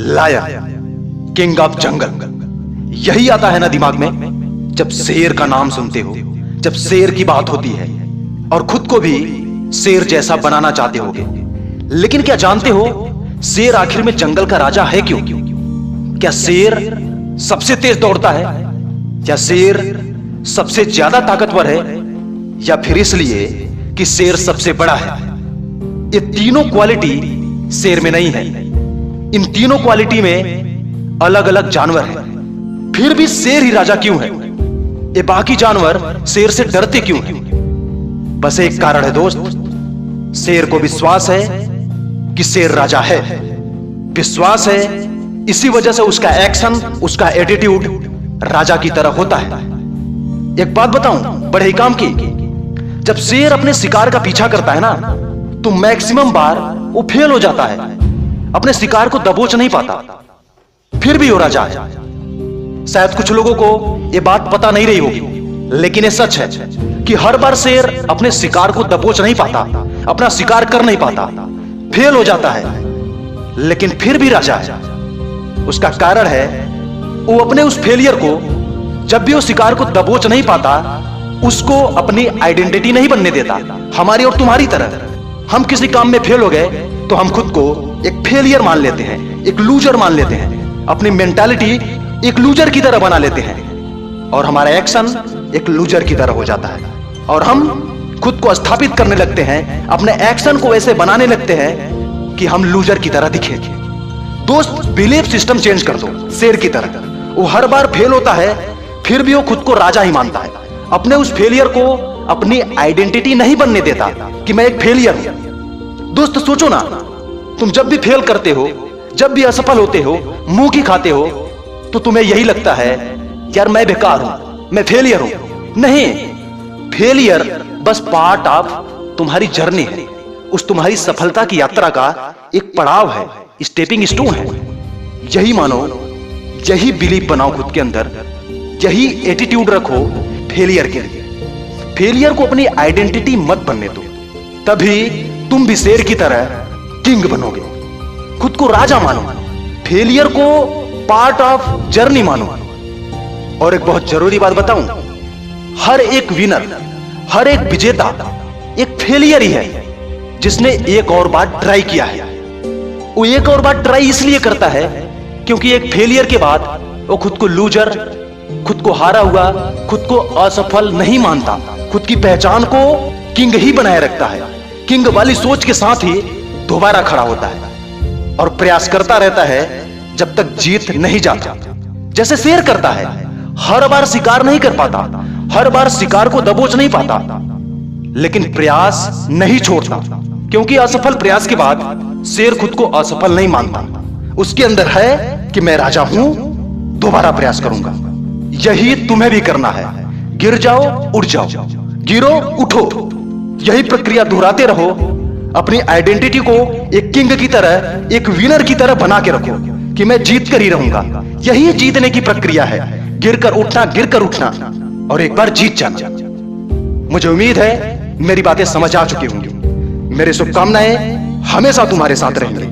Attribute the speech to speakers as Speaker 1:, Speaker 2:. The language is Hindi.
Speaker 1: लायन, किंग ऑफ जंगल, यही आता है ना दिमाग में जब शेर का नाम सुनते हो, जब शेर की बात होती है और खुद को भी शेर जैसा बनाना चाहते होगे। लेकिन क्या जानते हो शेर आखिर में जंगल का राजा है क्यों? क्या शेर सबसे तेज दौड़ता है? क्या शेर सबसे ज्यादा ताकतवर है? या फिर इसलिए कि शेर सबसे बड़ा है? ये तीनों क्वालिटी शेर में नहीं है। इन तीनों क्वालिटी में अलग अलग जानवर हैं। फिर भी शेर ही राजा क्यों है? ये बाकी जानवर शेर से डरते क्यों हैं? बस एक कारण है दोस्त, शेर को विश्वास है कि शेर राजा है। विश्वास है, इसी वजह से उसका एक्शन, उसका एटीट्यूड राजा की तरह होता है। एक बात बताऊं बड़े ही काम की, जब शेर अपने शिकार का पीछा करता है ना, तो मैक्सिमम बार वो फेल हो जाता है, अपने शिकार को दबोच नहीं पाता, फिर भी वो राजा है। शायद कुछ लोगों को ये बात पता नहीं रही होगी, लेकिन ये सच है कि हर बार शेर अपने शिकार को दबोच नहीं पाता, अपना शिकार कर नहीं पाता, फेल हो जाता है, लेकिन फिर भी राजा है। उसका कारण है वो अपने उस फेलियर को, जब भी वो शिकार को दबोच नहीं पाता, उसको अपनी आइडेंटिटी नहीं बनने देता। हमारी और तुम्हारी तरह हम किसी काम में फेल हो गए तो हम खुद को एक फेलियर मान लेते हैं, एक लूजर मान लेते हैं, अपनी मेंटालिटी एक लूजर की तरह बना लेते हैं और हमारा एक्शन एक लूजर की तरह हो जाता है और हम खुद को स्थापित करने लगते हैं, अपने एक्शन को ऐसे बनाने लगते हैं कि हम लूजर की तरह दिखें। दोस्त, बिलीफ सिस्टम चेंज कर दो। शेर की तरह वो हर बार फेल होता है, फिर भी वो खुद को राजा ही मानता है। अपने उस फेलियर को अपनी आइडेंटिटी नहीं बनने देता कि मैं एक फेलियर हूं। दोस्त सोचो ना, तुम जब भी फेल करते हो, जब भी असफल होते हो, मुंह की खाते हो, तो तुम्हें यही लगता है यार मैं बेकार हूं, मैं फेलियर हूं। नहीं, फेलियर बस पार्ट ऑफ तुम्हारी जर्नी है, उस तुम्हारी सफलता की यात्रा का एक पड़ाव है, स्टेपिंग स्टोन है। यही मानो, यही बिलीफ बनाओ खुद के अंदर, यही एटीट्यूड रखो फेलियर के लिए। फेलियर को अपनी आइडेंटिटी मत बनने दो, तभी तुम भी शेर की तरह किंग बनोगे। खुद को राजा मानो, फेलियर को पार्ट ऑफ जर्नी मानो। और एक बहुत जरूरी बात बताऊं, हर एक विनर, हर एक विजेता एक फेलियर ही है जिसने एक और बार ट्राई किया है। वो एक और बार ट्राई इसलिए करता है क्योंकि एक फेलियर के बाद वो खुद को लूजर, खुद को हारा हुआ, खुद को असफल नहीं मानता, खुद की पहचान को किंग ही बनाए रखता है। किंग वाली सोच के साथ ही दोबारा खड़ा होता है और प्रयास करता रहता है जब तक जीत नहीं जाता। जैसे शेर करता है, हर बार शिकार नहीं कर पाता, हर बार शिकार को दबोच नहीं पाता, लेकिन प्रयास नहीं छोड़ता, क्योंकि असफल प्रयास के बाद शेर खुद को असफल नहीं मानता। उसके अंदर है कि मैं राजा हूं, दोबारा प्रयास करूंगा। यही तुम्हें भी करना है। गिर जाओ उठ जाओ, गिरो उठो, यही प्रक्रिया दोहराते रहो। अपनी आइडेंटिटी को एक किंग की तरह, एक विनर की तरह बना के रखो कि मैं जीत कर ही रहूंगा। यही जीतने की प्रक्रिया है, गिरकर उठना, गिरकर उठना और एक बार जीत जाना। मुझे उम्मीद है मेरी बातें समझ आ चुकी होंगी। मेरी शुभकामनाएं हमेशा तुम्हारे साथ रहेंगी।